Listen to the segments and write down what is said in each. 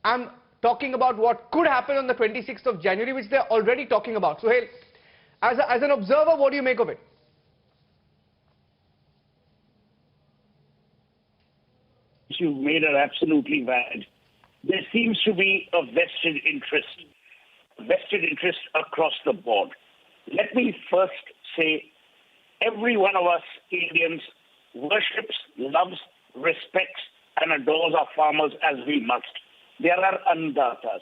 I'm talking about what could happen on the 26th of January, which they're already talking about. So, as an observer, what do you make of it? You made are absolutely valid. There seems to be a vested interest across the board. Let me first say, every one of us Indians worships, loves, respects, and adores our farmers as we must. They are our annadatas.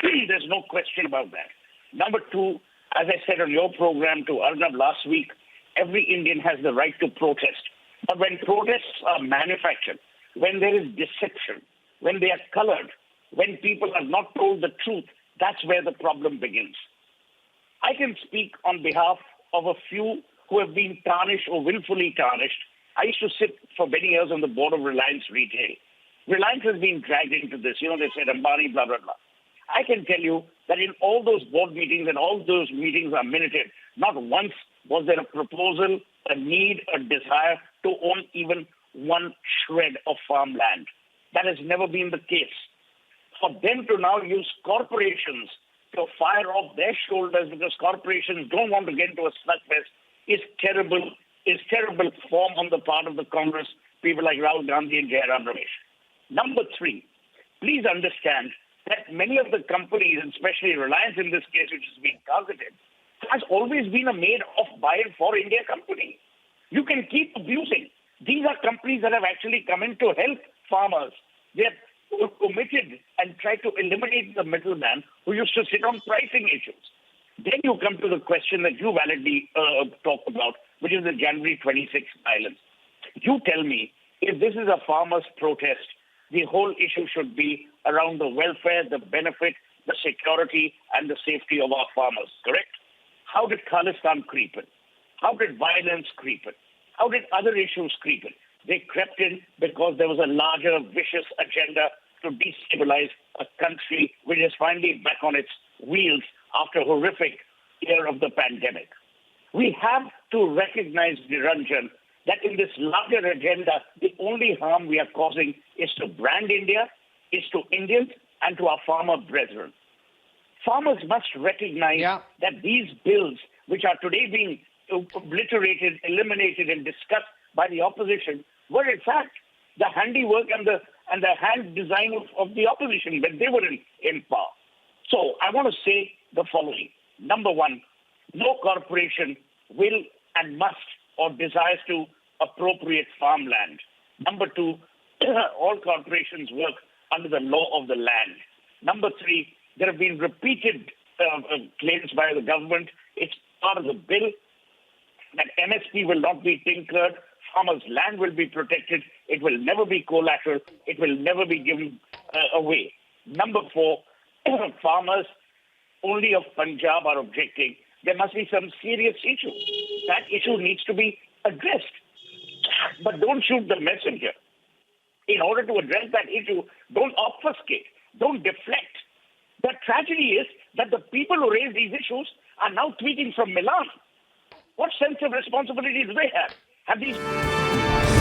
There's no question about that. Number two, as I said on your program to Arnab last week, every Indian has the right to protest. But when protests are manufactured, when there is deception, when they are colored, when people are not told the truth, that's where the problem begins. I can speak on behalf of a few who have been tarnished or willfully tarnished. I used to sit for many years on the board of Reliance Retail. Reliance has been dragged into this. You know, they said Ambani, blah, blah, blah. I can tell you that in all those board meetings, and all those meetings are minuted, not once was there a proposal, a need, a desire to own even one shred of farmland. That has never been the case. For them to now use corporations to fire off their shoulders because corporations don't want to get into a slugfest is terrible form on the part of the Congress, people like Rahul Gandhi and Jairam Ramesh. Number three, please understand that many of the companies, especially Reliance in this case, which is being targeted, has always been a made of by and for India company. You can keep abusing. These are companies that have actually come in to help farmers. They have omitted and tried to eliminate the middleman who used to sit on pricing issues. Then you come to the question that you validly talk about, which is the January 26th violence. You tell me, if this is a farmers' protest, the whole issue should be around the welfare, the benefit, the security, and the safety of our farmers, correct? How did Khalistan creep in? How did violence creep in? How did other issues creep in? They crept in because there was a larger, vicious agenda to destabilize a country which is finally back on its wheels after a horrific year of the pandemic. We have to recognize, Niranjan, that in this larger agenda, the only harm we are causing is to brand India, is to Indians, and to our farmer brethren. Farmers must recognize that these bills, which are today being obliterated, eliminated, and discussed by the opposition, were in fact the handiwork and the hand design of the opposition when they were in power. So I want to say the following. Number one, no corporation will and must or desires to appropriate farmland. Number two, all corporations work under the law of the land. Number three, there have been repeated claims by the government. It's part of the bill that MSP will not be tinkered. Farmers' land will be protected. It will never be collateral. It will never be given away. Number four, farmers only of Punjab are objecting. There must be some serious issue. That issue needs to be addressed. But don't shoot the messenger. In order to address that issue, don't obfuscate. Don't deflect. The tragedy is that the people who raise these issues are now tweeting from Milan. What sense of responsibility do they have? Have these...